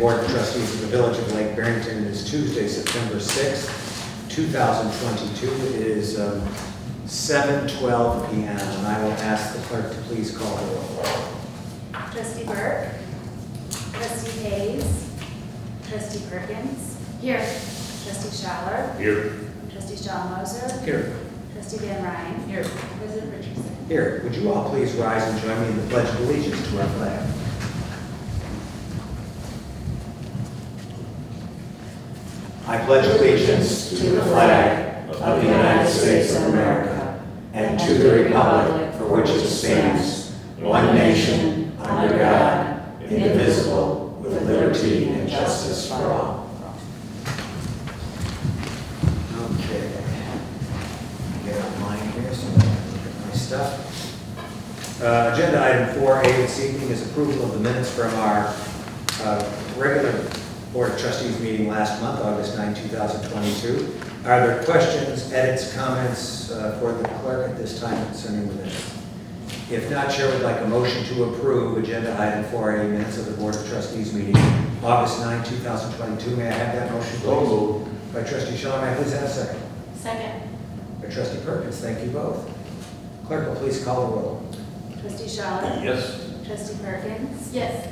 Board of Trustees of the Village of Lake Barrington. It is Tuesday, September 6th, 2022. It is 7:12 p.m. and I will ask the clerk to please call the roll. Trustee Burke, Trustee Hayes, Trustee Perkins. Here. Trustee Schaller. Here. Trustee Shaw Moser. Here. Trustee Van Ryn. Here. President Richardson. Here. Would you all please rise and join me in the Pledge of Allegiance to our flag? I pledge allegiance to the flag of the United States of America and to the republic for which it stands, one nation, under God, indivisible, with liberty and justice for all. Okay. Get online here so I can look at my stuff. Agenda item 4A this evening is approval of the minutes from our regular Board of Trustees meeting last month, August 9, 2022. Are there questions, edits, comments for the clerk at this time concerning the minutes? If not, Chair would like a motion to approve agenda item 4A minutes of the Board of Trustees meeting August 9, 2022. May I have that motion, please? So moved. By Trustee Shaw, may I please have a second? Second. By Trustee Perkins, thank you both. Clerk will please call the roll. Trustee Schaller. Yes. Trustee Perkins. Yes.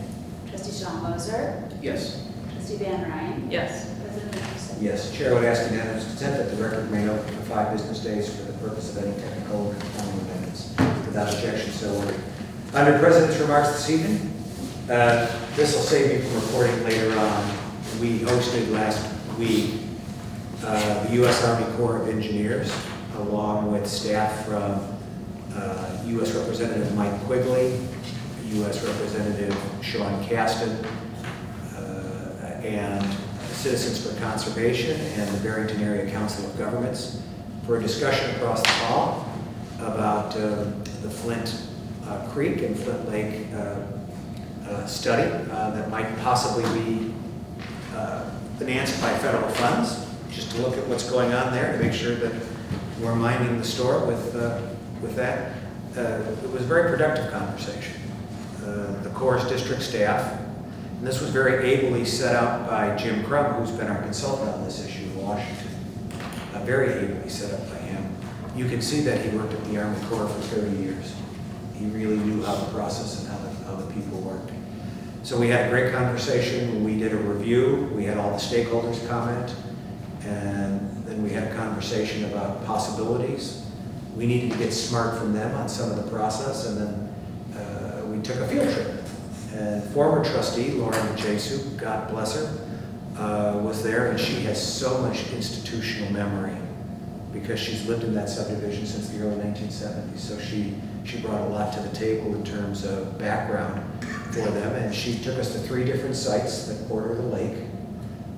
Trustee Shaw Moser. Yes. Trustee Van Ryn. Yes. President Richardson. Yes, Chair would ask unanimous consent that the record may open for 5 business days for the purpose of any technical or conforming amendments. Without objection, so ordered. Under President's remarks this evening, this will save me from reporting later on. We hosted last week the U.S. Army Corps of Engineers, along with staff from U.S. Representative Mike Quigley, U.S. Representative Sean Caston, and Citizens for Conservation and the Barrington Area Council of Governments for a discussion across the hall about the Flint Creek and Flint Lake study that might possibly be financed by federal funds, just to look at what's going on there to make sure that we're minding the store with that. It was a very productive conversation. The Corps' district staff, and this was very ably set out by Jim Crum, who's been our consultant on this issue in Washington. Very ably set up by him. You can see that he worked at the Army Corps for 30 years. He really knew how the process and how the people worked. So we had a great conversation. We did a review. We had all the stakeholders comment. And then we had a conversation about possibilities. We needed to get smart from them on some of the process. And then we took a field trip. And former trustee, Lauren Jesu, God bless her, was there, and she has so much institutional memory because she's lived in that subdivision since the early 1970s. So she brought a lot to the table in terms of background for them, and she took us to 3 different sites that border the lake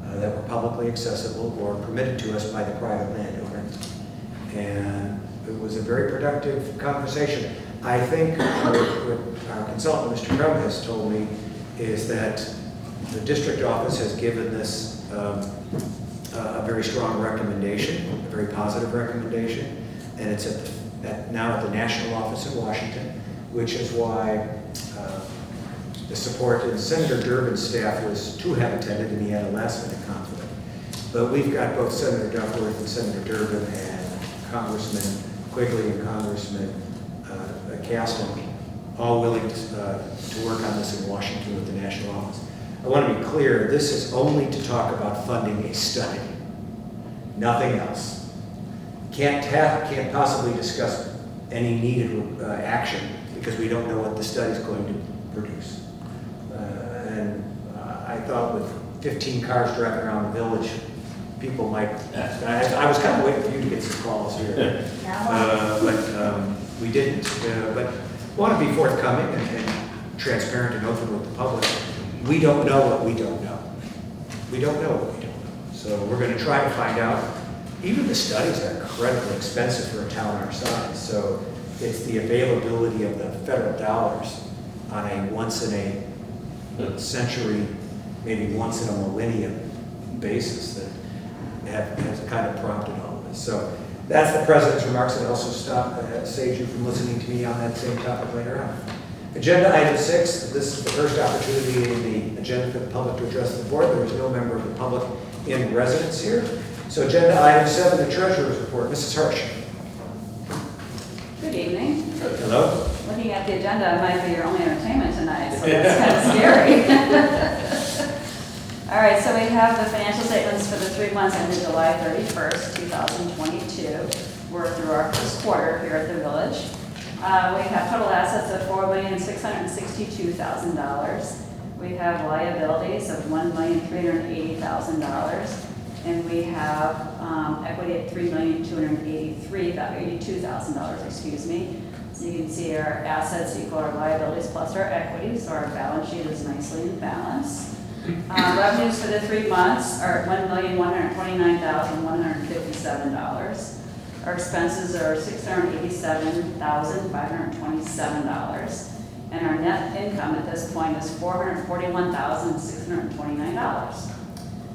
that were publicly accessible or permitted to us by the private landowner. And it was a very productive conversation. I think what our consultant, Mr. Crum, has told me is that the district office has given this a very strong recommendation, a very positive recommendation, and it's now at the national office in Washington, which is why the support in Senator Durbin's staff was to have attended, and he had a last-minute conflict. But we've got both Senator Duckworth and Senator Durbin and Congressman Quigley and Congressman Caston, all willing to work on this in Washington with the national office. I want to be clear, this is only to talk about funding a study, nothing else. Can't possibly discuss any needed action because we don't know what the study is going to produce. And I thought with 15 cars driving around the village, people might, I was kind of waiting for you to get some calls here. But we didn't. But want to be forthcoming and transparent and open with the public. We don't know what we don't know. We don't know what we don't know. So we're going to try to find out. Even the studies are incredibly expensive for a town our size. So it's the availability of the federal dollars on a once in a century, maybe once in a millennium basis that has kind of prompted all of this. So that's the President's remarks. It also saves you from listening to me on that same topic later on. Agenda item 6, this is the first opportunity in the agenda for the public to address the board. There is no member of the public in residence here. So agenda item 7, the treasurer's report. Mrs. Hirsch. Good evening. Hello. Looking at the agenda, it might be your only entertainment tonight, so that's kind of scary. All right, so we have the financial statements for the 3 months ended July 31st, 2022. We're through our first quarter here at the village. We have total assets of $4,662,000. We have liabilities of $1,380,000. And we have equity at $3,282,000, excuse me. So you can see our assets equal our liabilities plus our equity, so our balance sheet is nicely in balance. Revenues for the 3 months are $1,129,157. Our expenses are $687,527. And our net income at this point is $441,629.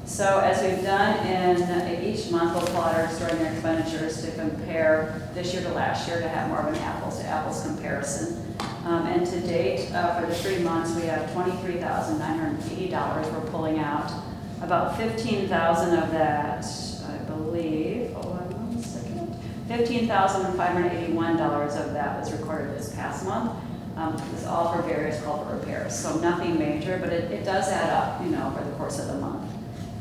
So as we've done in each month, we'll plot our extraordinary expenditures to compare this year to last year to have more of an apples-to-apples comparison. And to date, for the 3 months, we have $23,980 we're pulling out. About $15,000 of that, I believe, hold on one second, $15,581 of that was recorded this past month. This is all for various culvert repairs, so nothing major, but it does add up, you know, over the course of the month.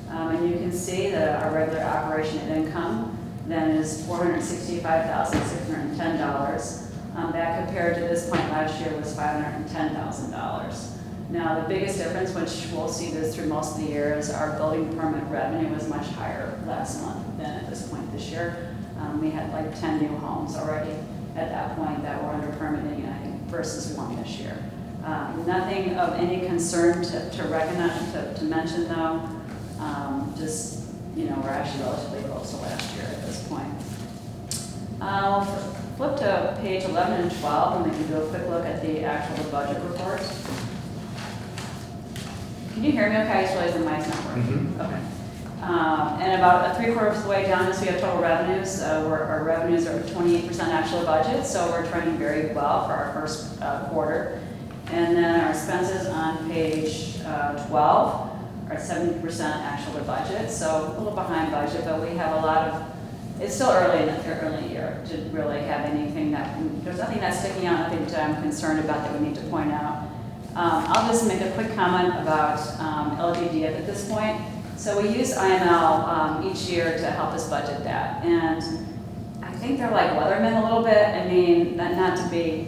And you can see that our regular operation and income then is $465,610. That compared to this point last year was $510,000. Now the biggest difference, which we'll see this through most of the year, is our building permit revenue was much higher last month than at this point this year. We had like 10 new homes already at that point that were under permitting, I think, versus 1 this year. Nothing of any concern to recognize, to mention though. Just, you know, we're actually relatively close to last year at this point. I'll flip to page 11 and 12 and we can do a quick look at the actual budget report. Can you hear me okay? I just realized the mic's not working. Okay. And about 3/4 of the way down this, we have total revenues. Our revenues are 28% actual budget, so we're trending very well for our first quarter. And then our expenses on page 12 are 70% actual to budget, so a little behind budget, but we have a lot of, it's still early in the year to really have anything there's nothing that's sticking out, nothing that I'm concerned about that we need to point out. I'll just make a quick comment about LGDF at this point. So we use IML each year to help us budget that, and I think they're like weathermen a little bit. I mean, not to be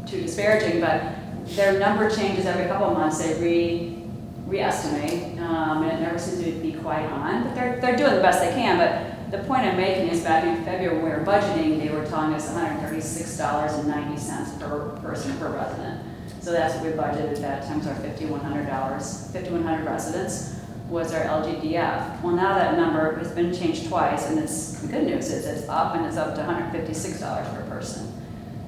too disparaging, but their number changes every couple of months. They re-estimate, and it never seems to be quite on, but they're doing the best they can. But the point I'm making is back in February when we were budgeting, they were telling us $136.90 per person per resident. So that's what we budgeted at that time, so our $5,100 residents was our LGDF. Well, now that number has been changed twice, and the good news is it's up, and it's up to $156 per person.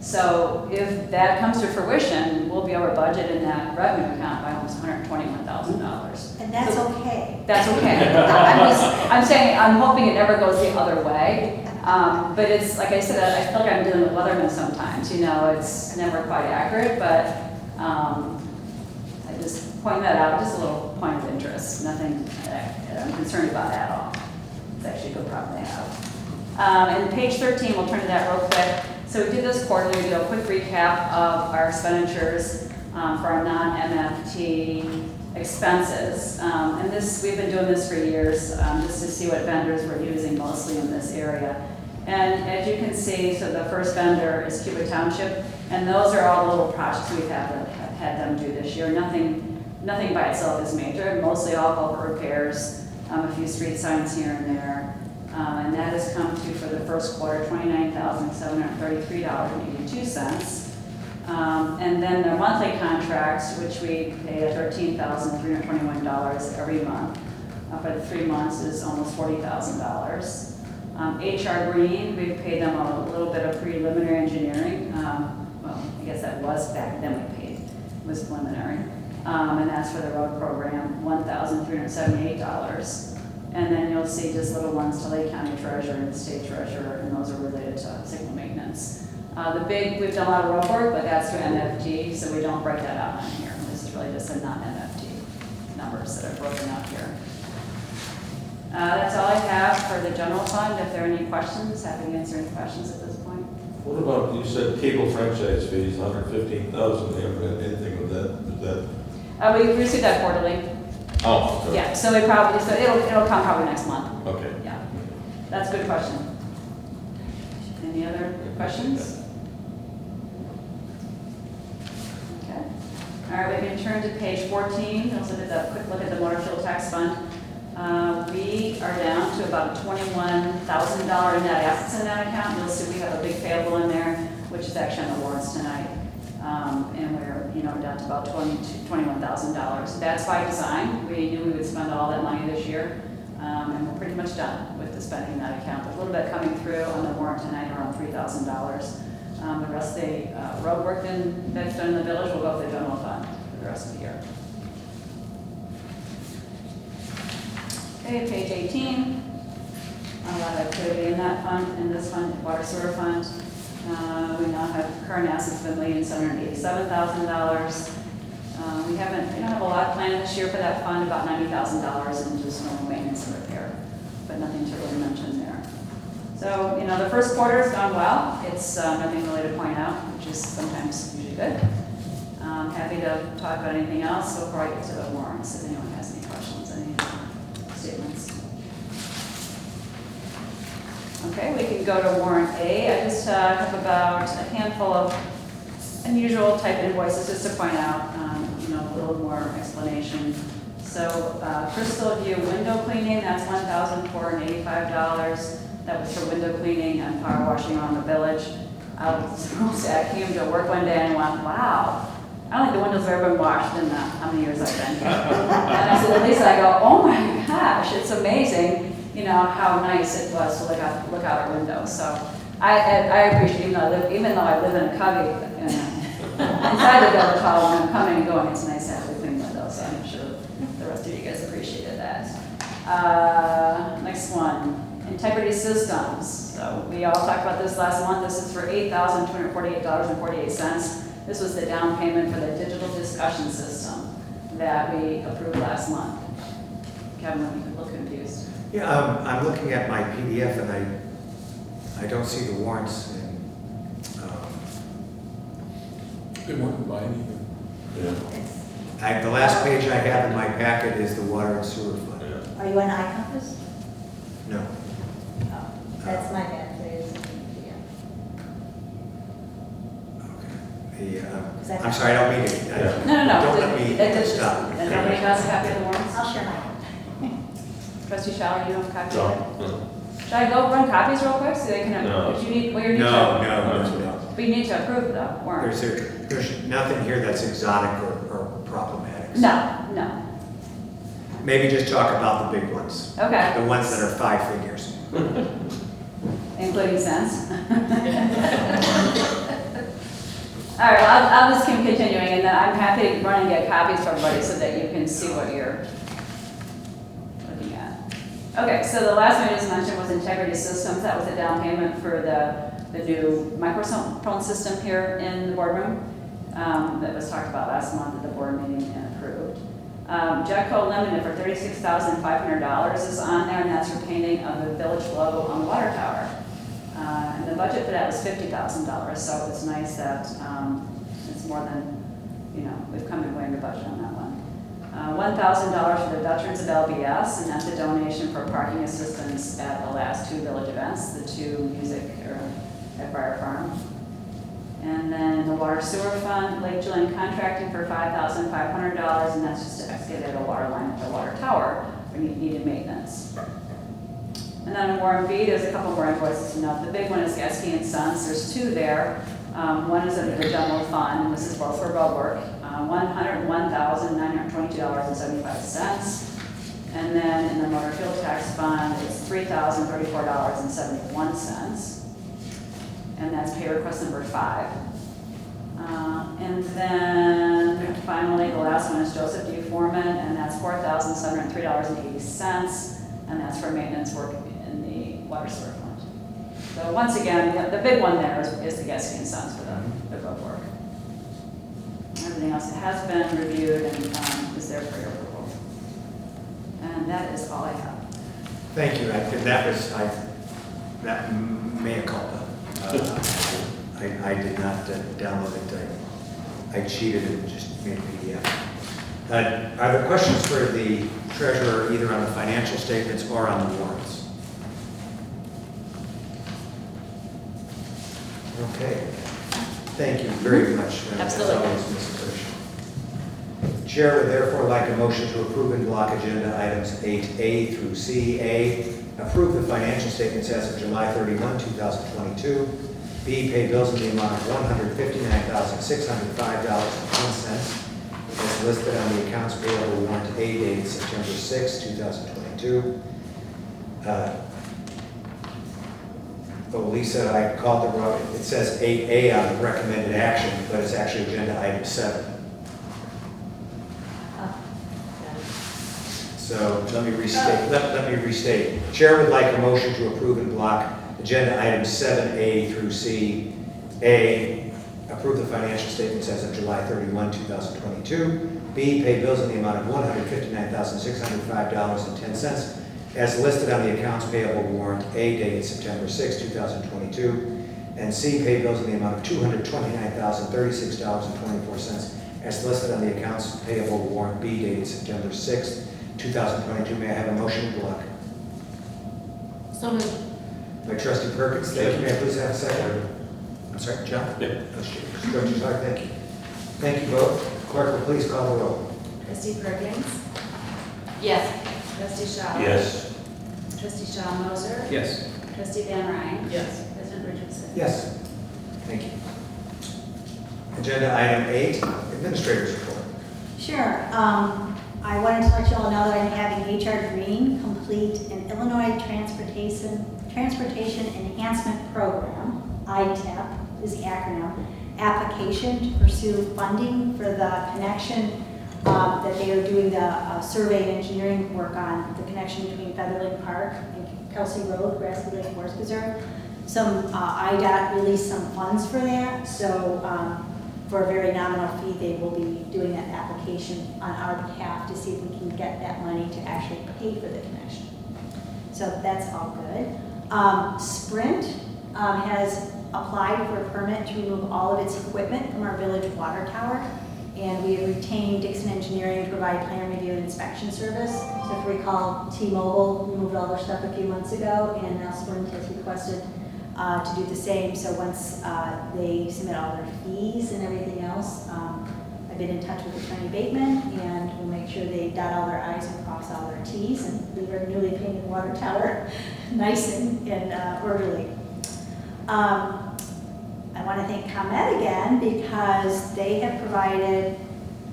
So if that comes to fruition, we'll be over budget in that revenue account by almost $121,000. And that's okay. That's okay. I'm saying, I'm hoping it never goes the other way. But it's, like I said, I feel like I'm dealing with weathermen sometimes. You know, it's never quite accurate, but I just point that out, just a little point of interest. Nothing that I'm concerned about at all. It's actually a good problem to have. And page 13, we'll turn to that real quick. So we did this quarterly, we do a quick recap of our expenditures for our non-MFT expenses. And this, we've been doing this for years, just to see what vendors we're using mostly in this area. And as you can see, so the first vendor is Cuba Township, and those are all the little projects we've had them do this year. Nothing by itself is major, mostly all culvert repairs, a few street signs here and there. And that has come to, for the first quarter, $29,733.82. And then the monthly contracts, which we pay at $13,321 every month. For the 3 months is almost $40,000. HR Green, we've paid them a little bit of preliminary engineering. Well, I guess that was back then we paid, it was preliminary. And that's for the road program, $1,378. And then you'll see just little ones to Lake County Treasurer and State Treasurer, and those are related to signal maintenance. We've done a lot of road work, but that's through MFT, so we don't break that out on here. This is really just a non-MFT numbers that are broken out here. That's all I have for the general fund. If there are any questions, happy to answer any questions at this point. What about, you said cable franchise fees, 115,000, you have anything with that? Is that? We receive that quarterly. Oh, okay. Yeah, so it'll come probably next month. Okay. Yeah, that's a good question. Any other questions? Okay. All right, we can turn to page 14. Also did a quick look at the motor fuel tax fund. We are down to about $21,000 net assets in that account. You'll see we have a big payable in there, which is actually on the warrants tonight. And we're, down to about $21,000. That's by design. We knew we would spend all that money this year, and we're pretty much done with the spending in that account. There's a little bit coming through on the warrant tonight, around $3,000. The rest of the road work that's done in the village will go to the general fund for the rest of the year. Okay, page 18. A lot of activity in that fund, in this fund, water sewer fund. We now have current assets of $1,787,000. We don't have a lot planned this year for that fund, about $90,000 in just normal maintenance and repair, but nothing to really mention there. So, the first quarter has gone well. It's nothing really to point out, which is sometimes usually good. Happy to talk about anything else before I get to the warrants, if anyone has any questions, any statements. Okay, we can go to warrant A. I just have about a handful of unusual type invoices just to point out, a little more explanation. So, Crystal View window cleaning, that's $1,485. That was for window cleaning and power washing around the village. I came to work one day and went, wow, I don't think the windows have ever been washed in how many years I've been here. And I said to Lisa, I go, oh my gosh, it's amazing, how nice it was to look out our window. So I appreciate, even though I live in a cubby, inside the village hall, when I'm coming and going, it's nice to have a clean window. So I'm sure the rest of you guys appreciated that. Next one. Integrity systems. So we all talked about this last month. This is for $8,248.48. This was the down payment for the digital discussion system that we approved last month. Kevin, you look confused. Yeah, I'm looking at my PDF and I don't see the warrants. They weren't buy anything. Yeah. The last page I have in my packet is the water and sewer fund. Yeah. Are you on iCompass? No. Oh, that's my bad, please. Okay. I'm sorry, I don't mean to. Yeah. No. Don't let me stop. And nobody has a copy of the warrants? I'll share mine. Trustee Schaller, you don't have a copy of it? No. Should I go run copies real quick so they can, No. if you need, well, you need to. No. But you need to approve the warrant. There's nothing here that's exotic or problematic. No. Maybe just talk about the big ones. Okay. The ones that are 5 figures. Including cents. All right, well, I'll just keep continuing, and then I'm happy to run and get copies for everybody so that you can see what you're looking at. Okay, so the last one I just mentioned was Integrity Systems. That was a down payment for the new microphone system here in the boardroom that was talked about last month at the board meeting and approved. Jetco Limited for $36,500 is on there, and that's for painting of the village logo on the water tower. And the budget for that was $50,000, so it's nice that it's more than, we've come in way under budget on that one. $1,000 for the Veterans of LBS, and that's a donation for parking assistance at the last 2 village events, the 2 music at Briar Farm. And then the water sewer fund, Lake Julian contracting for $5,500, and that's just to excavate a water line at the water tower for needed maintenance. And then in warrant B, there's a couple more invoices to note. The big one is Gasky and Sons. There's 2 there. One is under the general fund, and this is both for road work. $101,922.75. And then in the motor fuel tax fund, it's $3,034.71. And that's pay request number 5. And then finally, the last one is Joseph D. Foreman, and that's $4,703.80. And that's for maintenance work in the water sewer fund. So once again, the big one there is the Gessie and Sons for the book work. Everything else has been reviewed and is there for your approval. And that is all I have. Thank you. That mea culpa. I did not download it. I cheated and just made a PDF. Are there questions for the treasurer either on the financial statements or on the warrants? Okay. Thank you very much. Absolutely. As always, Ms. Kirsch. Chair would therefore like a motion to approve in block agenda items 8A through C. A, approve the financial statements as of July 31, 2022. B, pay bills in the amount of $159,605.10 as listed on the accounts payable warrant A dated September 6, 2022. Lisa, I called the wrong, it says 8A on recommended action, but it's actually agenda item 7. So let me restate. Let me restate. Chair would like a motion to approve in block agenda items 7A through C. A, approve the financial statements as of July 31, 2022. B, pay bills in the amount of $159,605.10 as listed on the accounts payable warrant A dated September 6, 2022. And C, pay bills in the amount of $229,036.24 as listed on the accounts payable warrant B dated September 6, 2022. May I have a motion in block? So moved. By Trustee Perkins, thank you. May I please have a second? I'm sorry, John? Yeah. Trustee Clark, thank you. Thank you both. Clerk will please call the roll. Trustee Perkins? Yes. Trustee Shaw? Yes. Trustee Shaw Moser? Yes. Trustee Van Ryn? Yes. President Richardson? Yes. Thank you. Agenda item 8, Administrator's Report. Sure. I wanted to let you all know that I'm having HR Green complete an Illinois Transportation Enhancement Program, ITEP is the acronym, application to pursue funding for the connection that they are doing the survey and engineering work on, the connection between Featherlake Park and Kelsey Road, Grassley Lake Forest Preserve. Some IDOT released some funds for that, so for a very nominal fee, they will be doing that application on our behalf to see if we can get that money to actually pay for the connection. So that's all good. Sprint has applied for a permit to remove all of its equipment from our village water tower, and we have retained Dixon Engineering to provide plan review and inspection service. So if you recall, T-Mobile removed all their stuff a few months ago, and now Sprint has requested to do the same. So once they submit all their fees and everything else, I've been in touch with Attorney Bateman, and we'll make sure they dot all their I's and cross all their T's and leave our newly painted water tower nice and orderly. I want to thank ComEd again because they have provided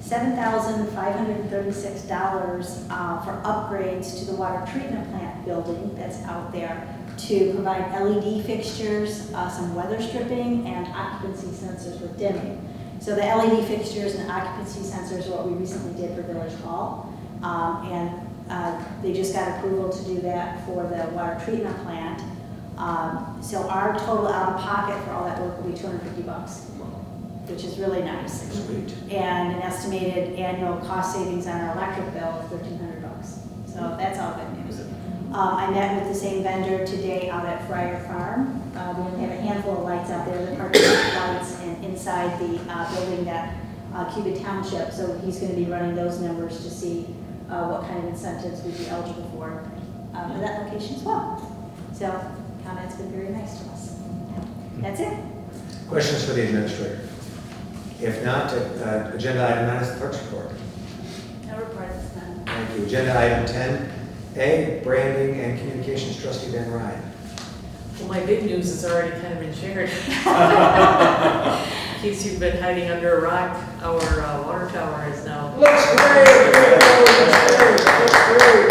$7,536 for upgrades to the water treatment plant building that's out there to provide LED fixtures, some weather stripping, and occupancy sensors with dimming. So the LED fixtures and occupancy sensors are what we recently did for Village Hall. They just got approval to do that for the water treatment plant. So our total out of pocket for all that work will be $250, which is really nice. Sweet. And an estimated annual cost savings on our electric bill of $1,300. So that's all good news. I met with the same vendor today out at Friar Farm. We only have a handful of lights out there, the parking lot lights, and inside the building at Cuba Township. So he's going to be running those numbers to see what kind of incentives we'd be eligible for that location as well. So ComEd's been very nice to us. That's it. Questions for the administrator? If not, agenda item 9 is the clerk's report. No report this time. Thank you. Agenda item 10A, branding and communications, Trustee Van Ryn. Well, my big news has already kind of been shared. In case you've been hiding under a rock, our water tower is now. Looks great! Looks great!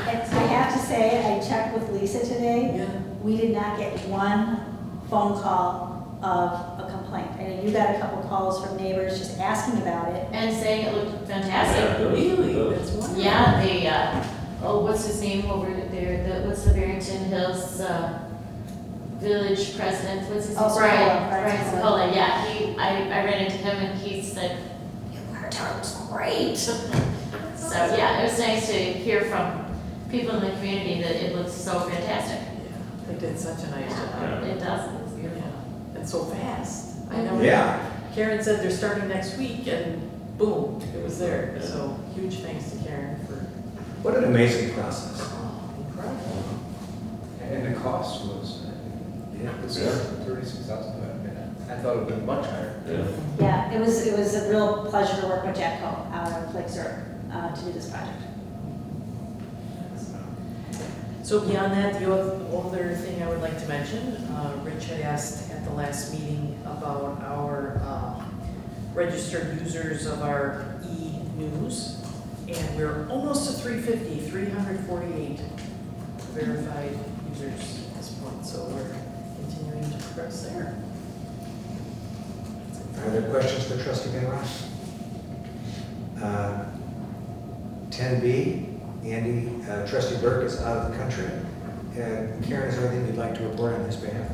And I have to say, I checked with Lisa today. Yeah. We did not get one phone call of a complaint. I know you got a couple calls from neighbors just asking about it. And saying it looked fantastic. Really? That's wonderful. Yeah, what's his name over there? What's the Barrington Hills? village president, what's his name? Oh, Brian Sokola. Sokola, yeah, I ran into him and he said, your water tower looks great. So, yeah, it was nice to hear from people in the community that it looks so fantastic. They did such a nice job. It does. It's beautiful. And so fast. I know. Yeah, Karen said they're starting next week and boom, it was there. So huge thanks to Karen for, what an amazing process. oh, incredible. And the cost was, Yeah. it was 36,000, I thought it would be much higher. Yeah, it was a real pleasure to work with Jack Cole out of Lake Zurich to do this project. So beyond that, the other thing I would like to mention, Rich had asked at the last meeting about our registered users of our e-news. And we're almost to 348 verified users at this point. So we're continuing to progress there. Are there questions for trustee Van Ross? 10B, Andy, trustee Burke is out of the country. Karen, is there anything you'd like to report on his behalf?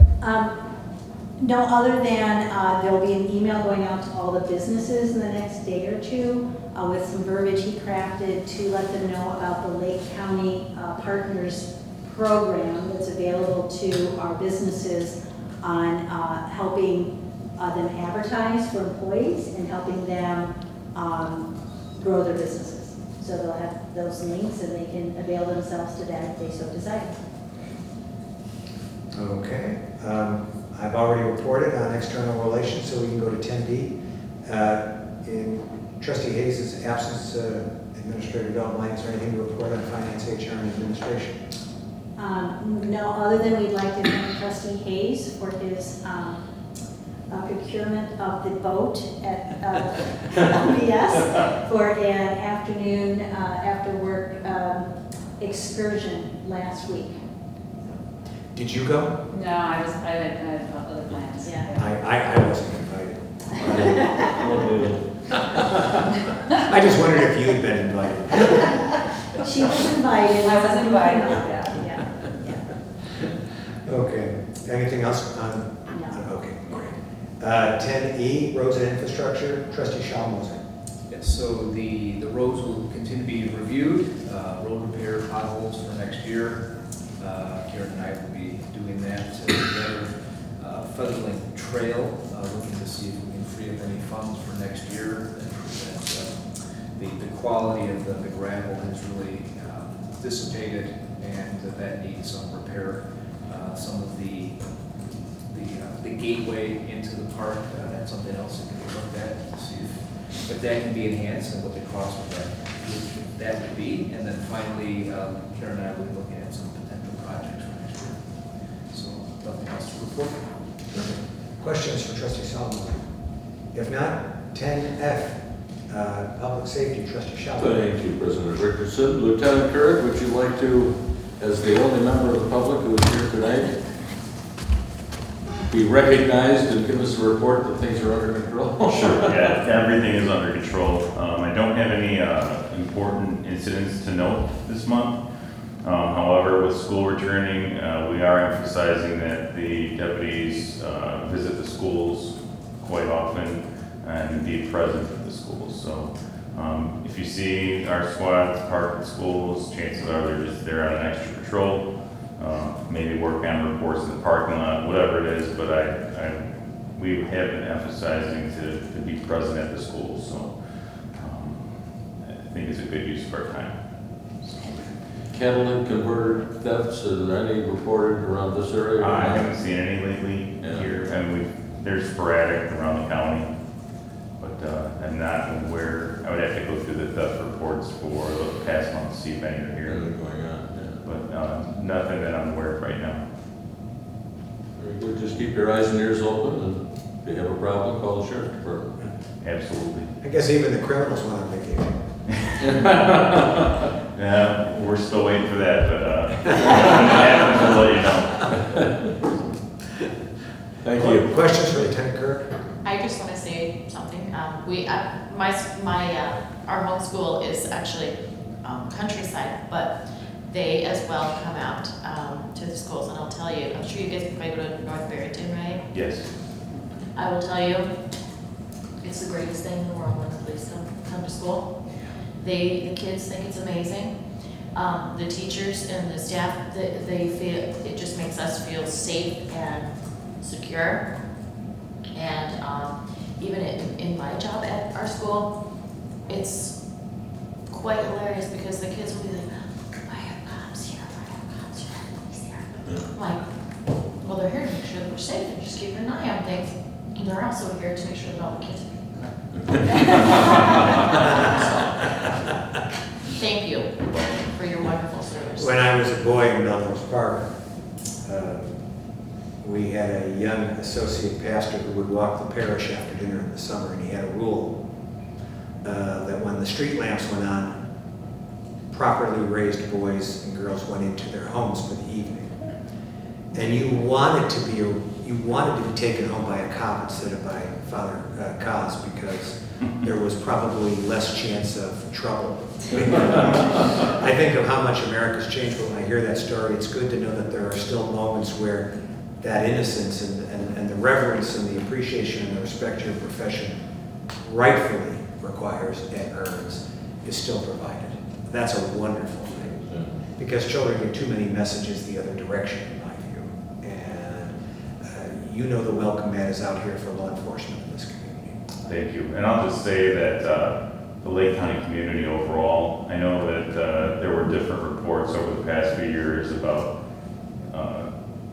No, other than there'll be an email going out to all the businesses in the next day or two with some verbiage he crafted to let them know about the Lake County Partners Program that's available to our businesses on helping them advertise for employees and helping them grow their businesses. So they'll have those links and they can avail themselves to that if they so desire. Okay. I've already reported on external relations, so we can go to 10D. In trustee Hayes' absence, Administrator Dalton, is there anything to report on finance, HR, and administration? No, other than we'd like to thank trustee Hayes for his procurement of the boat at LBS for an afternoon after-work excursion last week. Did you go? No, I had other plans. Yeah. I wasn't invited. I just wondered if you had been invited. She was invited. I was invited. Yeah. Okay. Anything else on? No. Okay, great. 10E, roads and infrastructure, trustee Schalmoser. Yes, so the roads will continue to be reviewed, road repair potholes for next year. Karen and I will be doing that together. Featherlink Trail, looking to see if we can free up any funds for next year. The quality of the gravel has really dissipated, and that needs some repair. Some of the gateway into the park, that's something else that can be looked at to see if that can be enhanced and what the cost of that would be. And then finally, Karen and I will be looking at some potential projects for next year. So nothing else to report. Questions for trustee Schalmoser? If not, 10F, public safety, trustee Schalmoser. Thank you, President Richardson. Lieutenant Couric, would you like to, as the only member of the public who is here tonight, be recognized and give us a report that things are under control? Sure, yeah, everything is under control. I don't have any important incidents to note this month. However, with school returning, we are emphasizing that the deputies visit the schools quite often and be present at the schools. So if you see our squads parked at schools, chances are they're just there on an extra patrol. Maybe work on reports in the parking lot, whatever it is, but we have been emphasizing to be present at the schools. So I think it's a good use of our time. Catalytic converter thefts, is there any reported around this area? I haven't seen any lately here, and they're sporadic around the county, but I'm not aware. I would have to go through the theft reports for the past month to see if any are here. Anything going on, But nothing that I'm aware of right now. Very good. Just keep your eyes and ears open, and if you have a problem, call the sheriff's department. Absolutely. I guess even the criminals went on vacation. Yeah, we're still waiting for that, but when that happens, we'll let you know. Thank you. Questions for Lieutenant Couric? I just want to say something. Our homeschool is actually countryside, but they as well come out to the schools. And I'll tell you, I'm sure you guys probably go to North Barrington, right? Yes. I will tell you, it's the greatest thing in the world when the police come to school. The kids think it's amazing. The teachers and the staff, they feel, it just makes us feel safe and secure. And even in my job at our school, it's quite hilarious because the kids will be like, "I have cops here, I have cops here, I have police here." I'm like, well, they're here to make sure that we're safe and just keeping an eye on things. And they're also here to make sure that all the kids are Thank you for your wonderful service. When I was a boy in Melrose Park, we had a young associate pastor who would walk the parish after dinner in the summer, and he had a rule that when the street lamps went on, properly raised boys and girls went into their homes for the evening. And you wanted to be taken home by a cop instead of by Father Kaz, because there was probably less chance of trouble. I think of how much America's changed, but when I hear that story, it's good to know that there are still moments where that innocence and the reverence and the appreciation and the respect your profession rightfully requires and earns is still provided. That's a wonderful thing, because children get too many messages the other direction, in my view. And you know the welcome mat is out here for law enforcement in this community. Thank you. And I'll just say that the Lake County community overall, I know that there were different reports over the past few years about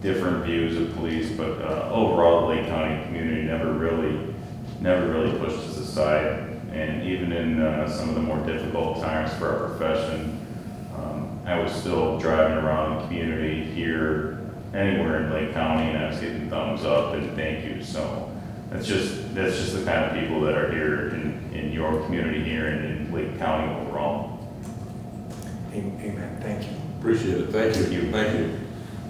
different views of police, but overall the Lake County community never really pushed us aside. And even in some of the more difficult times for our profession, I was still driving around the community here, anywhere in Lake County, and I was getting thumbs up and thank you. So that's just the kind of people that are here in your community here and in Lake County overall. Amen. Thank you. Appreciate it. Thank you. Thank you.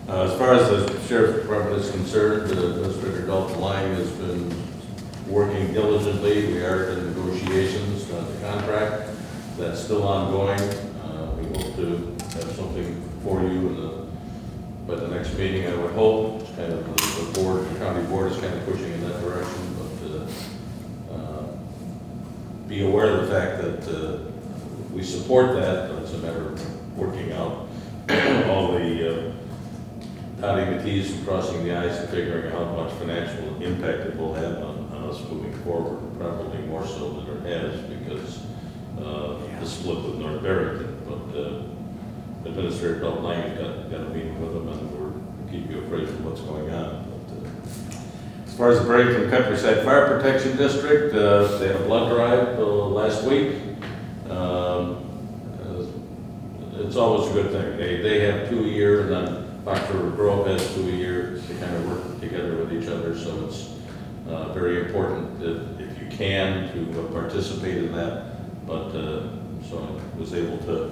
As far as the sheriff's department is concerned, Administrator Dalton Lang has been working diligently. We are in negotiations on the contract. That's still ongoing. We hope to have something for you by the next meeting, I would hope. It's kind of the board, the county board is kind of pushing in that direction, but be aware of the fact that we support that, but it's a matter of working out all the dotting the T's and crossing the I's and figuring out how much financial impact it will have on us moving forward, probably more so than it has because the split with North Barrington. But Administrator Dalton Lang has got a meeting with them, and we'll keep you appraised of what's going on. But, as far as the Barrington Countryside Fire Protection District, they had a blood drive last week. It's always a good thing. They have 2 a year, and then Dr. Grove has 2 a year. They kind of work together with each other, so it's very important that if you can to participate in that. But so I was able to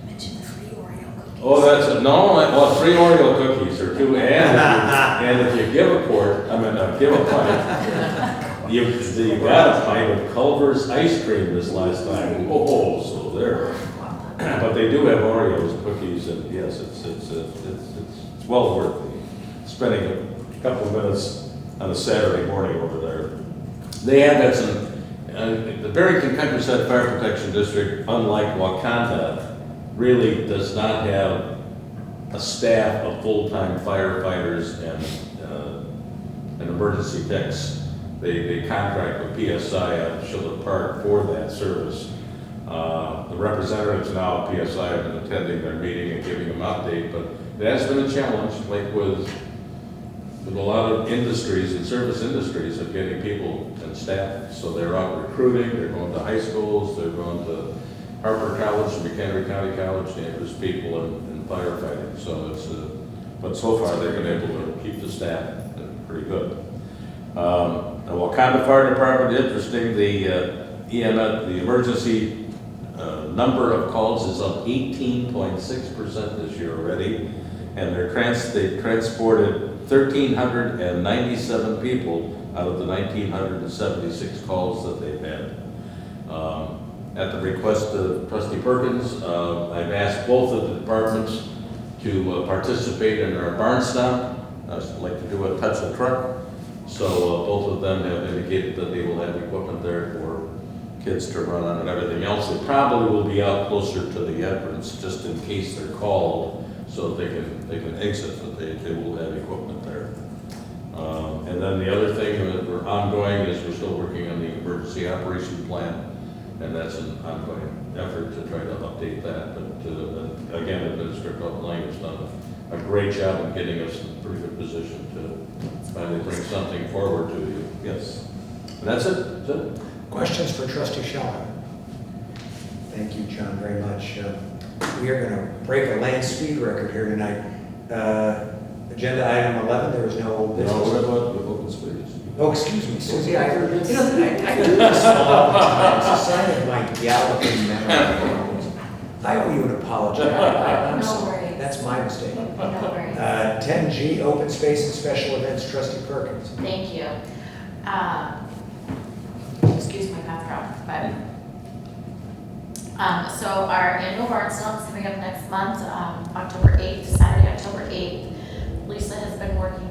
Mention the free Oreo cookies. Oh, that's it. No, well, 3 Oreo cookies or 2, and if you give a pint, you got a pint of Culver's ice cream this last time. Oh, so there. But they do have Oreos cookies, and yes, it's well worth spending a couple of minutes on a Saturday morning over there. They have had some. The Barrington Countryside Fire Protection District, unlike Wakanda, really does not have a staff of full-time firefighters and emergency techs. They contract with PSI out of Schiller Park for that service. The representatives now at PSI have been attending their meeting and giving them an update, but it has been a challenge, like with a lot of industries and service industries of getting people and staff. So they're out recruiting, they're going to high schools, they're going to Harper College and McHenry County College to interest people in firefighting. So it's, but so far they've been able to keep the staff pretty good. The Wakanda Fire Department, interesting, the EMS, the emergency number of calls is up 18.6% this year already, and they've transported 1,397 people out of the 1,976 calls that they've had. At the request of trustee Perkins, I've asked both of the departments to participate in our barn stomp. I'd like to do a touch the truck. So both of them have indicated that they will have equipment there for kids to run on and everything else. They probably will be out closer to the entrance just in case they're called so they can exit, but they will have equipment there. And then the other thing that we're ongoing is we're still working on the emergency operation plan, and that's an ongoing effort to try to update that. But again, Administrator Lang has done a great job of getting us in a pretty good position to finally bring something forward to you. Yes. And that's it. That's it. Questions for Trustee Scheller? Thank you, John, very much. We are going to break a land speed record here tonight. Agenda item 11, there is no old business. No, what about the open space? Oh, excuse me, Susie, I do this all the time. It's a sign of my galloping memory. I owe you an apology. I'm No sorry. worries. That's my mistake. No worries. 10G, open space and special events, Trustee Perkins. Thank you. Excuse my background, but, so our annual barn stomp is coming up next month, October 8th, Saturday, October 8th. Lisa has been working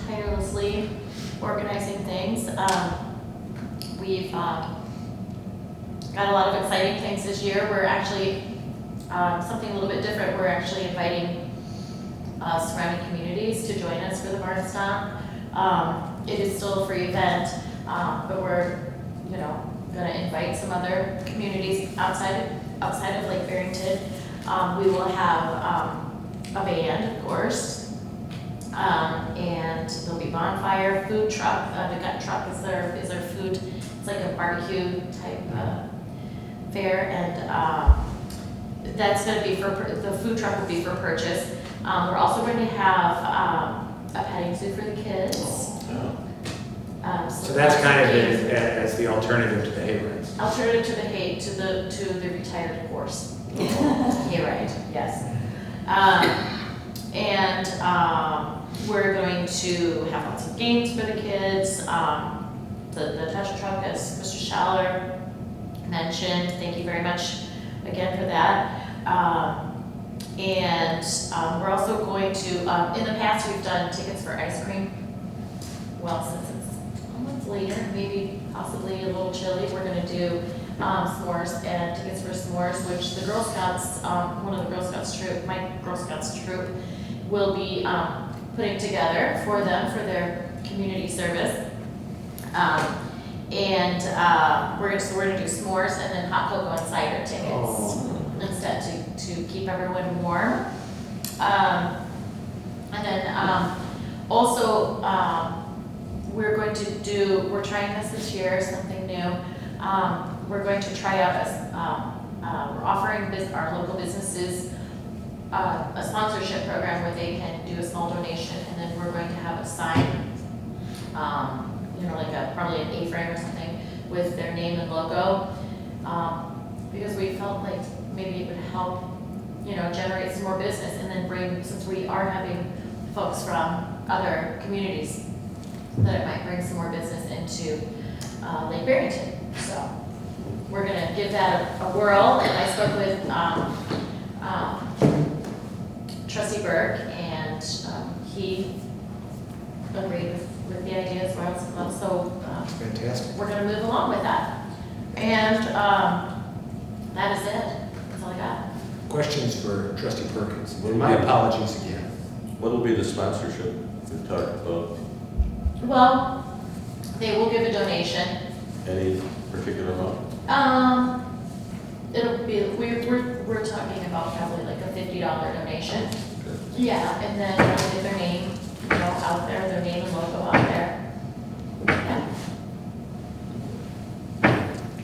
tirelessly organizing things. We've got a lot of exciting things this year. We're actually, something a little bit different, we're actually inviting surrounding communities to join us for the barn stomp. It is still a free event, but we're, gonna invite some other communities outside of Lake Barrington. We will have a band, of course, and there'll be bonfire, food truck. The gut truck is their food. It's like a barbecue type fair, and that's going to be the food truck will be for purchase. We're also going to have a petting zoo for the kids. So that's kind of as the alternative to the hay rides. Alternative to the hay, to the retired horse. Hay ride, yes. And we're going to have lots of games for the kids. The touch truck, as Mr. Schaller mentioned, thank you very much again for that. And we're also going to, in the past we've done tickets for ice cream. Well, since it's a month later, maybe possibly a little chilly, we're going to do s'mores and tickets for s'mores, which the Girl Scouts, one of the Girl Scouts troop, my Girl Scouts troop, will be putting together for them for their community service. We're gonna do s'mores and then hot cocoa and cider tickets instead to keep everyone warm. And then also we're trying this year, something new. We're going to try out we're offering our local businesses a sponsorship program where they can do a small donation, and then we're going to have a sign, like probably an A-frame or something with their name and logo, because we felt like maybe it would help, generate some more business, and then since we are having folks from other communities, that it might bring some more business into Lake Barrington. So we're going to give that a whirl, and I spoke with Trustee Burke, and he agreed with the idea as well. So Fantastic. we're going to move along with that. And that is it. That's all I got. Questions for Trustee Perkins? Well, My yeah. apologies again. What will be the sponsorship we talked about? Well, they will give a donation. Any particular amount? It'll be, we're talking about probably like a $50 donation. Okay. Yeah, and then get their name, out there, their name and logo out there. Yeah.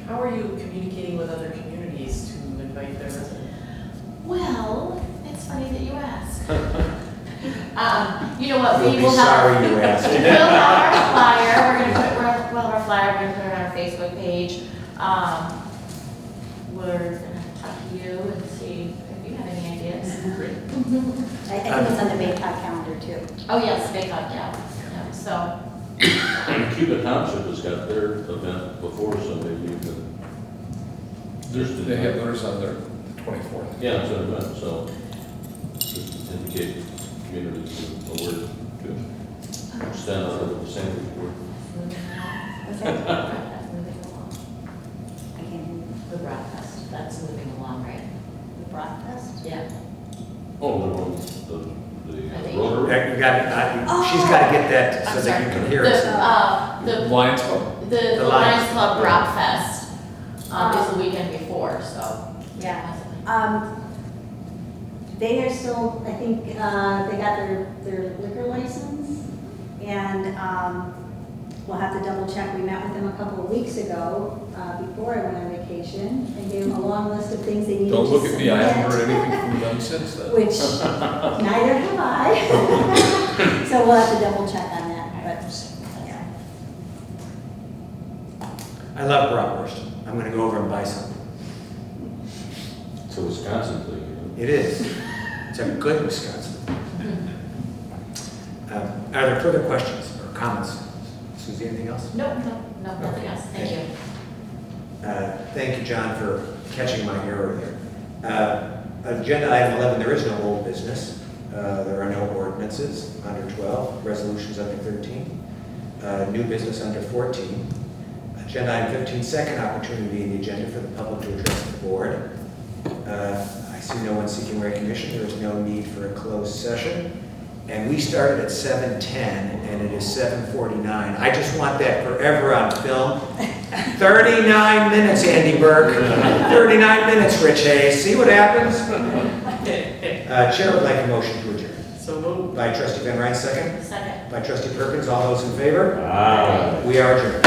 How are you communicating with other communities to invite their residents? Well, it's funny that you ask. You know what, We'll we be will have. sorry you asked. We'll have our flyer, we're gonna have our flyer, we're gonna put it on our Facebook page. We're gonna talk to you and see if you have any ideas. Great. I think it's on the Baycott calendar too. Oh, yes, Baycott, yeah, so, Cuba Township has got their event before, so maybe you can They have theirs on their 24th. Yeah, that's what I meant, so just indicate community alert to stand out of the same report. What's that? That's moving along. I can't hear you. The Broad Fest, that's moving along, right? The broadcast? Yeah. Oh, the one, I the think- rotary? You got, she's got to get that so I'm that you sorry. can hear us. The Lions Club? The The Lions Lions. Club Rock Fest is the weekend before, so. Yeah. They are still, I think, they got their liquor license, and we'll have to double check. We met with them a couple of weeks ago, before I went on vacation, and gave them a long list of things they needed to Don't look at me, I haven't heard submit, anything from them since then. which neither have I. So we'll have to double check on that, but, yeah. I love bratwurst. I'm going to go over and buy some. It's a Wisconsin thing, you know? It is. It's a good Wisconsin. Are there further questions or comments? Susie, anything else? No, nothing else, thank you. Thank you, John, for catching my error there. Agenda item 11, there is no old business. There are no ordinances under 12, resolutions under 13, new business under 14. Agenda item 15, second opportunity in the agenda for the public to address the board. I see no one seeking recognition. There is no need for a closed session. And we started at 7:10 and it is 7:49. I just want that forever on film. 39 minutes, Andy Burke. 39 minutes, Rich Hayes. See what happens? Chair would like a motion to adjourn. So moved. By trustee Van Ryn, second. Second. By trustee Perkins, all those in favor? Ah. We are adjourned.